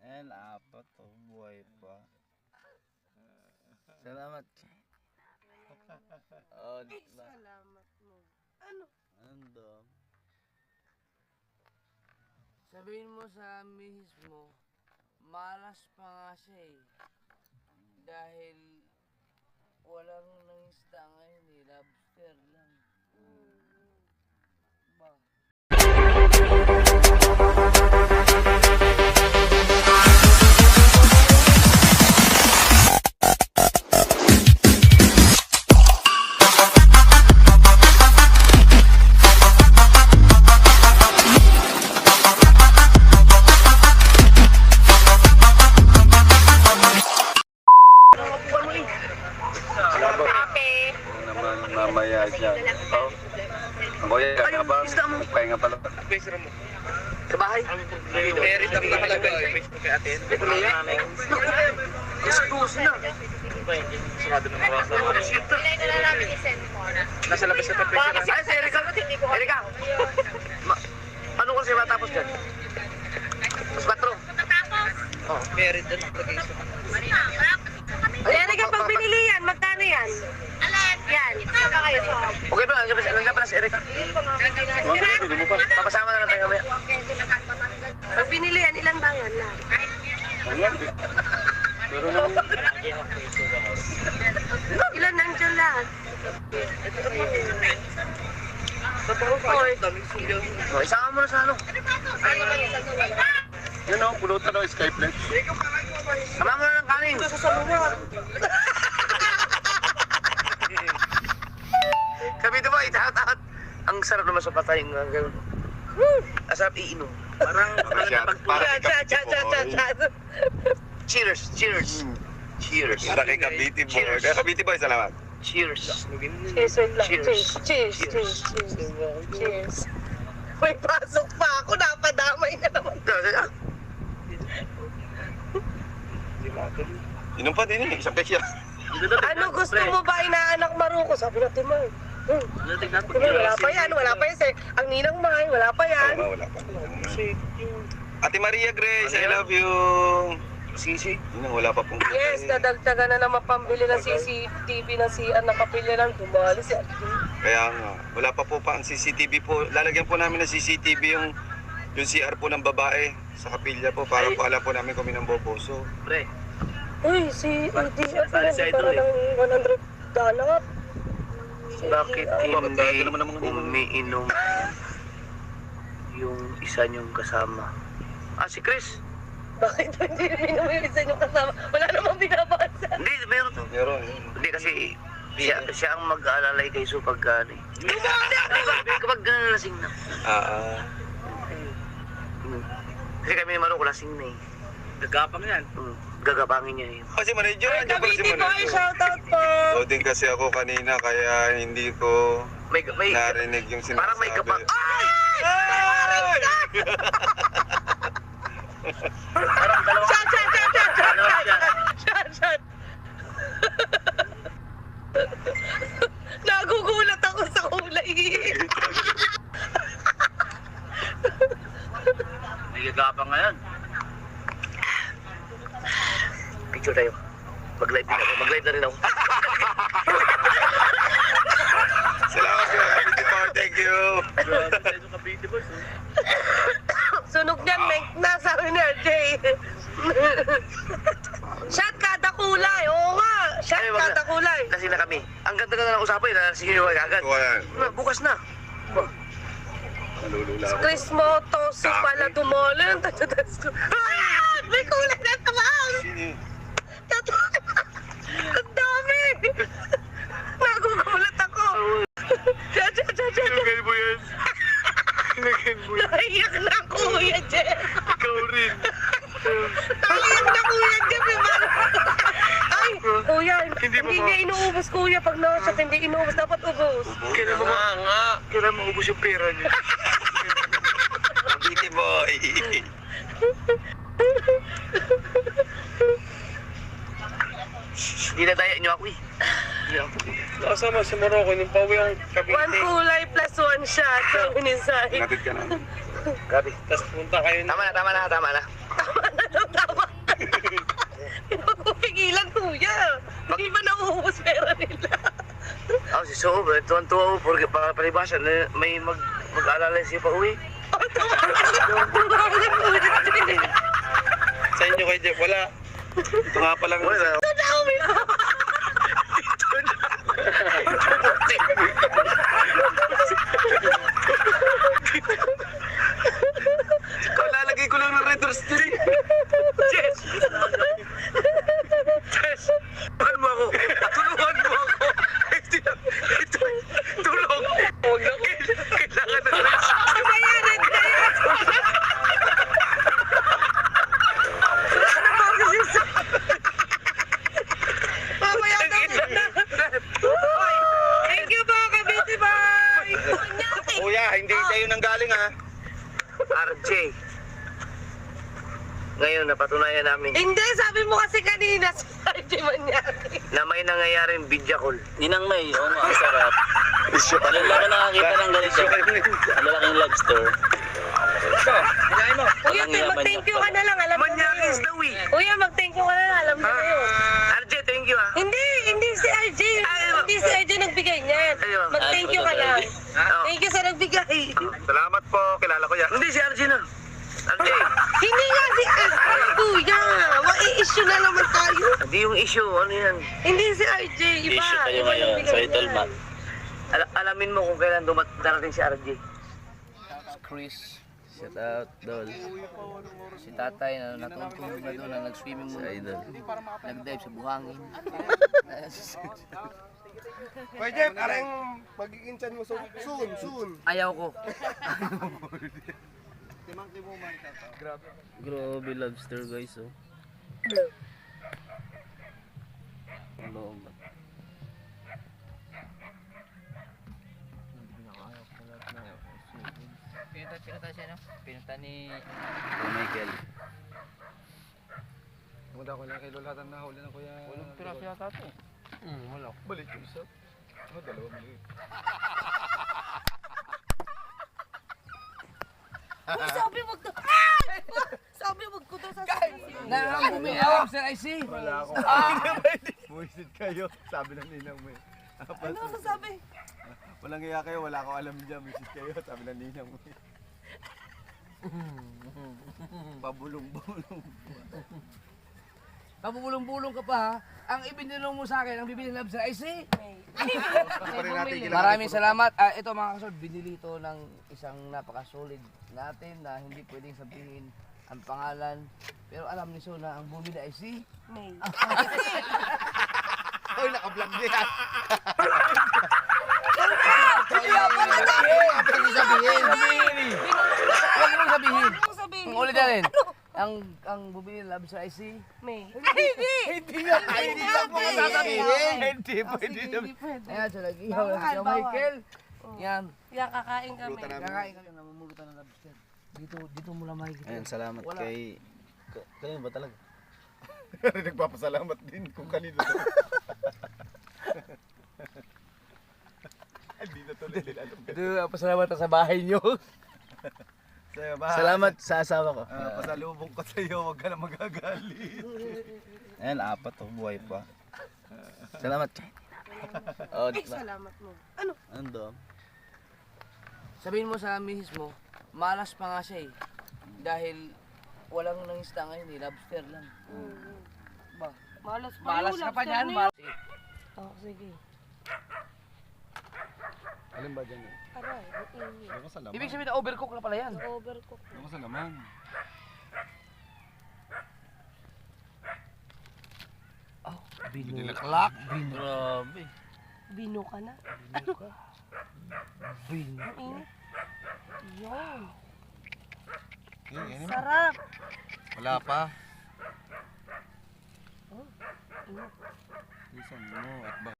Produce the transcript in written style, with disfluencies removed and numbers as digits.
And apat, buhay pa. Salamat. Diba? Salamat mo. Ano? Ano? Sabihin mo sa misis mo, malas pa nga siya eh. Dahil walang nangisda ngayon eh, lobster lang. Ba? Mamaya dyan. Kuya, ka ba? Magpahinga pala. Sa bahay? Merit ang nakalaga eh. Kay atin. Ito na yan. Gusto na. Sarado na mga sa nasa labas na tapos. Ay, si Erika. Erika. Ano kasi matapos dyan? Mas 4. Oh, merit doon. Erika, pag binili yan, magkano yan? Yan. Okay ba? Nandiyan pa na si Erika. Papasama na lang tayo mamaya. Pag binili yan, ilan ba yan lang? Ilan nandiyan lahat? Oh, isama mo na sa ano. Yun o, pulutan o, Skyflex. Sama mo na ng kanin. Sabi ito ba, itahat-tahat. Ang sarap naman sa patay ng gano'n. Asarap iinom. Parang cheers, cheers. Cheers. Para kay Kabiti Boy. Cheers. Kaya Kabiti Boy, salamat. Cheers. Cheers, wait lang. Cheers. Cheers, cheers, cheers. Cheers. May pasok pa ako, napadamay na naman. Inom pa din eh, isang pesya. Ano gusto mo ba, inaanak Maruko? Sabi na Timay. Wala pa yan, wala pa yan. Ang ninang May, wala pa yan. Wala pa. Ate Maria Grace, I love you. Sisi. Yun, wala pa pong Yes, dadagdagan na naman pambili ng CCTV ng CR na kapilya ng dumali si Ate. Kaya nga, wala pa po pa ang CCTV po. Lalagyan po namin ng CCTV yung CR po ng babae sa kapilya po para po alam po namin kung minamboboso. Pre. Uy, si EDF Sali na sa para idol ng $100. Bakit hindi umiinom yung isa niyong kasama? Ah, si Chris. Bakit hindi minumilisan yung kasama? Wala namang binabasa. Hindi, meron. Meron. Hindi kasi siya ang mag-aalalay kay Su pag gano'n. Kapag gano'n lasing na. Kasi kami ni Maruko lasing na eh. Gagapang yan. Gagapangin niya eh. Kasi manager, nandiyan pala si Kabiti Boy, manager. shoutout po! Loading kasi ako kanina kaya hindi ko May narinig yung sinasabi. parang may kapag... Ay! Shot, shot, shot, shot, shot, shot, shot. Nagugulat ako sa kulay. May gagapang ngayon. Picture tayo. Mag-live din ako. Mag-live na rin ako. Salamat po, Kabiti Boy. Thank you. Sunog niyan, Mek na, sabi ni RJ. Shot kada kulay, oo nga. Shot Ay, wag na. kada kulay. Lasing na kami. Ang ganda-ganda ng usapan. Lasing nyo agad. Wala. Bukas na. Nalulula ako. Chris Motos, pala dumolin. Ah! May kulay na tamang! Ang dami! Nagugulat ako. Shot, shot, shot, shot. Ilagay mo yan. Ilagay mo yan. Naiyak na Kuya Jeff. Ikaw rin. Naiyak na Kuya Jeff. Ay, Kuya, Hindi hindi mo niya inuubos Kuya. Pag na-shot, hindi inuubos. Dapat ubos. Kailan maubos yung pera niya. Kabiti Boy. Dinadaya niyo ako eh. Kasama si Morocco, yung pawi ang One kulay plus one shot. Sabi ni Sai. Natid ka na. Grabe. Tapos punta kayo Tama na. Tama. Pigilan kuya. Hindi ba nauubos pera nila? Ako si Sob, tuwan-tuwa ko porque palibasa na may mag-alala siya pa uwi. Sa inyo kay Jeff, wala. Ito nga palang... Wala. Lalagay ko lang ng red doors dyan. Jess! Jess! Tulungan mo ako! Tulungan mo ako! Ito, tulong! Huwag na, kailangan na rin. Bayaran kayo! Mamaya Thank you po, Kabiti Boy! Kuya, hindi kayo nang galing ha. RJ. Ngayon, napatunayan namin Hindi, sabi mo kasi kanina si RJ Manyaki. na may nangyayaring video call. Ninang May, oo nga, ang sarap. Isyo ka Ngayon lang ako nakakita ng ganito. Ang lalaking lobster. Kuya, Walang yaman mag-thank you niya ka na lang, alam mo na Manyaki yun. is the way. Kuya, mag-thank you ka na lang, alam mo na yun. RJ, thank you ah. Hindi si RJ. Hindi si RJ nagbigay niyan. Ayun. Mag-thank you ka lang. Oh. Thank you sa nagbigay. Salamat po, kilala ko yan. Hindi si RJ na. RJ, Hindi nga si RJ, kuya. Mai-issue na naman tayo. hindi yung issue. Ano yan? Hindi si RJ, iba. Issue kayo Iba ngayon nagbigay sa Little niya. Mac. Alamin mo kung kailan darating si RJ. Chris, shout out, Dol. Si tatay na natutulog na doon, na nag-swimming mo. Idol. Nag-dive sa buhangin. Kuya Jeff, arang magiging chan mo soon. Ayaw ko. Grabe lobster guys, oh. Ano ba? Pinunta siya, no? Pinunta ni... Oh, Michael. Muna ko lang kay Lolatan na huli ng kuya. Walang piraso yata ito. Wala. Balik yung isa. Dalawa mali. Sabi wag to. Ay! Sabi wag ko to sa Na ang bumiyaw, Sir IC. Wala ako. Buwisit kayo. Sabi ng ninang mo eh. Ano sasabi? Walang iya kayo, wala akong alam dyan. Buwisit kayo. Sabi ng ninang mo eh. Pabulong-bulong. Pabubulong-bulong ka pa, ha? Ang ibinilong mo sa akin, ang bibili ng Sir IC. Maraming Maraming salamat. Ito mga kasod, binili ito ng isang napaka-solid natin na hindi pwedeng sabihin ang pangalan. Pero alam ni So na ang bumili ay si... May. Oy, naka-vlog niya. Huwag mong sabihin. Ano sabihin? Ang ulit na rin. Ang bumili ng Love Sir IC. May. Hindi nga po sasabihin. Hindi pwede sabihin. Ayan, sa nag-ihaw lang siya, Michael. Yan. Kaya kakain kami. Kakain kami, namumugutan ng lobster. Dito mo lang makikita. Ayun, salamat Wala. kay... Kanino ba talaga? Nagpapasalamat din kung kanino to. Hindi na tuloy din alam ka. Ito, pasalamat sa bahay nyo. Sa'yo ba? Salamat sa asawa ko. Pasalubong ko sa'yo, huwag ka na magagalit. Ayan, apat oh, buhay pa. Salamat. Oh, Ay, di ba? salamat mo. Ano? Ano? Sabihin mo sa misis mo, malas pa nga siya eh. Dahil walang nangisda ngayon eh, lobster lang. Ba? Malas pa Malas yun, ka pa lobster dyan, na malas. yun. Oh, sige. Alin ba dyan eh? Aray, ang ingay. Ako sa laman. Ibig sabihin na overcook na pala yan. Overcook. Ako sa laman. Binilaklak. Grabe. Bino ka na. Bino. Ang init. Yun. Okay, Sarap. wala pa. Init. Isan mo at baka